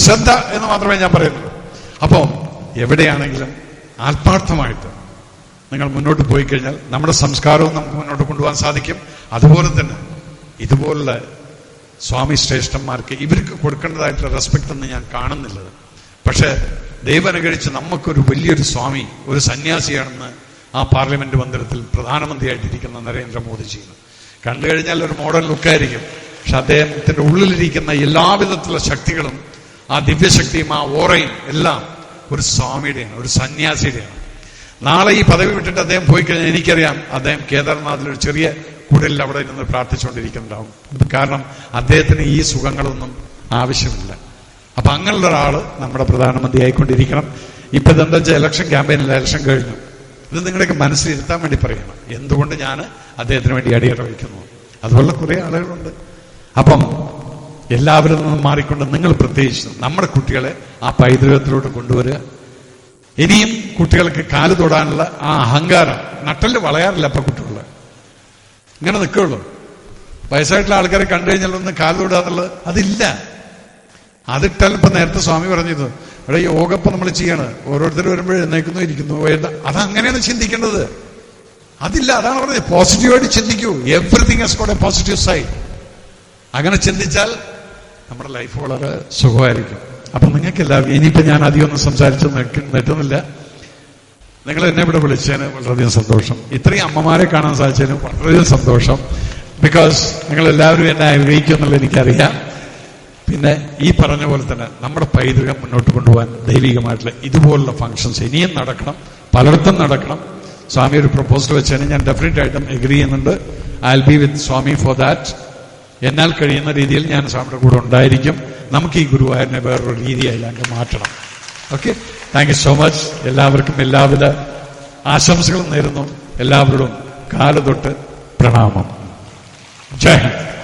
ശ്രദ്ധ എന്ന് മാത്രമേ ഞാൻ പറയുന്നുള്ളൂ. അപ്പോൾ എവിടെയാണെങ്കിലും ആത്മാർത്ഥമായിട്ട് നിങ്ങൾ മുന്നോട്ട് പോയി കഴിഞ്ഞാൽ നമ്മുടെ സംസ്കാരവും നമുക്ക് മുന്നോട്ട് കൊണ്ടുപോകാൻ സാധിക്കും. അതുപോലെ തന്നെ ഇതുപോലുള്ള സ്വാമി ശ്രേഷ്ഠന്മാർക്ക് ഇവർക്ക് കൊടുക്കേണ്ടതായിട്ടുള്ള റെസ്പെക്ട് ഒന്നും ഞാൻ കാണുന്നില്ല. പക്ഷെ ദൈവം അനുകരിച്ച് നമുക്കൊരു വലിയൊരു സ്വാമി, ഒരു സന്യാസിയാണെന്ന് ആ പാർലമെന്റ് മന്ദിരത്തിൽ പ്രധാനമന്ത്രിയായിട്ടിരിക്കുന്ന നരേന്ദ്രമോദിജിയാണ്. കണ്ടു കഴിഞ്ഞാൽ ഒരു മോഡേൺ ലുക്കായിരിക്കും. പക്ഷെ അദ്ദേഹത്തിന്റെ ഉള്ളിലിരിക്കുന്ന എല്ലാവിധത്തിലുള്ള ശക്തികളും, ആ ദിവ്യശക്തിയും ആ ഓറയും എല്ലാം ഒരു സ്വാമിയുടെയാണ്, ഒരു സന്യാസിയുടെയാണ്. നാളെ ഈ പദവി വിട്ടിട്ട് അദ്ദേഹം പോയി കഴിഞ്ഞാൽ എനിക്കറിയാം അദ്ദേഹം കേദാർനാഥിലൊരു ചെറിയ കുടലിൽ അവിടെ ഇരുന്ന് പ്രാർത്ഥിച്ചുകൊണ്ടിരിക്കുന്നുണ്ടാവും. കാരണം അദ്ദേഹത്തിന് ഈ സുഖങ്ങളൊന്നും ആവശ്യമില്ല. അപ്പൊ അങ്ങനെയുള്ള ഒരാള് നമ്മുടെ പ്രധാനമന്ത്രി ആയിക്കൊണ്ടിരിക്കണം. ഇപ്പൊ ഇതെന്താ വെച്ചാൽ ഇലക്ഷൻ ക്യാമ്പയിനിൽ ഇലക്ഷൻ കഴിഞ്ഞു. ഇത് നിങ്ങളുടെയൊക്കെ മനസ്സിലിരുത്താൻ വേണ്ടി പറയണം. എന്തുകൊണ്ട് ഞാൻ അദ്ദേഹത്തിന് വേണ്ടി അടിയറ വയ്ക്കുന്നു. അതുപോലെ കുറെ ആളുകളുണ്ട്. അപ്പം എല്ലാവരും നിന്നും മാറിക്കൊണ്ട് നിങ്ങൾ പ്രത്യേകിച്ച് നമ്മുടെ കുട്ടികളെ ആ പൈതൃകത്തിലോട്ട് കൊണ്ടുവരിക. ഇനിയും കുട്ടികൾക്ക് കാല് തൊടാനുള്ള ആ അഹങ്കാരം നട്ടല് വളയാറില്ല. അപ്പൊ കുട്ടികള് ഇങ്ങനെ നിൽക്കുള്ളൂ. വയസ്സായിട്ടുള്ള ആൾക്കാരെ കണ്ടു കഴിഞ്ഞാൽ ഒന്ന് കാല് തൊടാന്നുള്ളത് അതില്ല. അതിട്ടാൽ ഇപ്പൊ നേരത്തെ സ്വാമി പറഞ്ഞത് ഇവിടെ യോഗപ്പം നമ്മൾ ചെയ്യാണ്. ഓരോരുത്തർ വരുമ്പോൾ എഴുന്നേക്കുന്നു, ഇരിക്കുന്നു, അതങ്ങനെയാണ് ചിന്തിക്കേണ്ടത്. അതില്ല. അതാണ് പറഞ്ഞത്, പോസിറ്റീവായിട്ട് ചിന്തിക്കൂ. Everything has got A positive side. അങ്ങനെ ചിന്തിച്ചാൽ നമ്മുടെ ലൈഫ് വളരെ സുഖമായിരിക്കും. അപ്പൊ നിങ്ങൾക്കെല്ലാം ഇനിയിപ്പോ ഞാൻ അധികം ഒന്നും സംസാരിച്ച് നിൽക്കുന്നില്ല. നിങ്ങൾ എന്നെ ഇവിടെ വിളിച്ചതിന് വളരെയധികം സന്തോഷം. ഇത്രയും അമ്മമാരെ കാണാൻ സാധിച്ചതിന് വളരെയധികം സന്തോഷം. ബിക്കോസ് നിങ്ങൾ എല്ലാവരും എന്നെ അനുഗ്രഹിക്കും എന്നുള്ളത് എനിക്കറിയാം. പിന്നെ ഈ പറഞ്ഞ പോലെ തന്നെ നമ്മുടെ പൈതൃകം മുന്നോട്ട് കൊണ്ടുപോകാൻ ദൈവികമായിട്ടുള്ള ഇതുപോലുള്ള ഫംഗ്ഷൻസ് ഇനിയും നടക്കണം, പലയിടത്തും നടക്കണം. സ്വാമി ഒരു പ്രപ്പോസൽ വെച്ചതിന് ഞാൻ ഡെഫിനറ്റ് ആയിട്ടും എഗ്രി ചെയ്യുന്നുണ്ട്. I will be with Swami for that. എന്നാൽ കഴിയുന്ന രീതിയിൽ ഞാൻ സ്വാമിയുടെ കൂടെ ഉണ്ടായിരിക്കും. നമുക്ക് ഈ ഗുരുവായൂരിനെ വേറൊരു രീതിയായില്ലെങ്കിൽ മാറ്റണം. Okay, thank you so much. എല്ലാവർക്കും എല്ലാവിധ ആശംസകളും നേരുന്നു. എല്ലാവരോടും കാല് തൊട്ട് പ്രണാമം. ജയ് ഹിന്ദ്.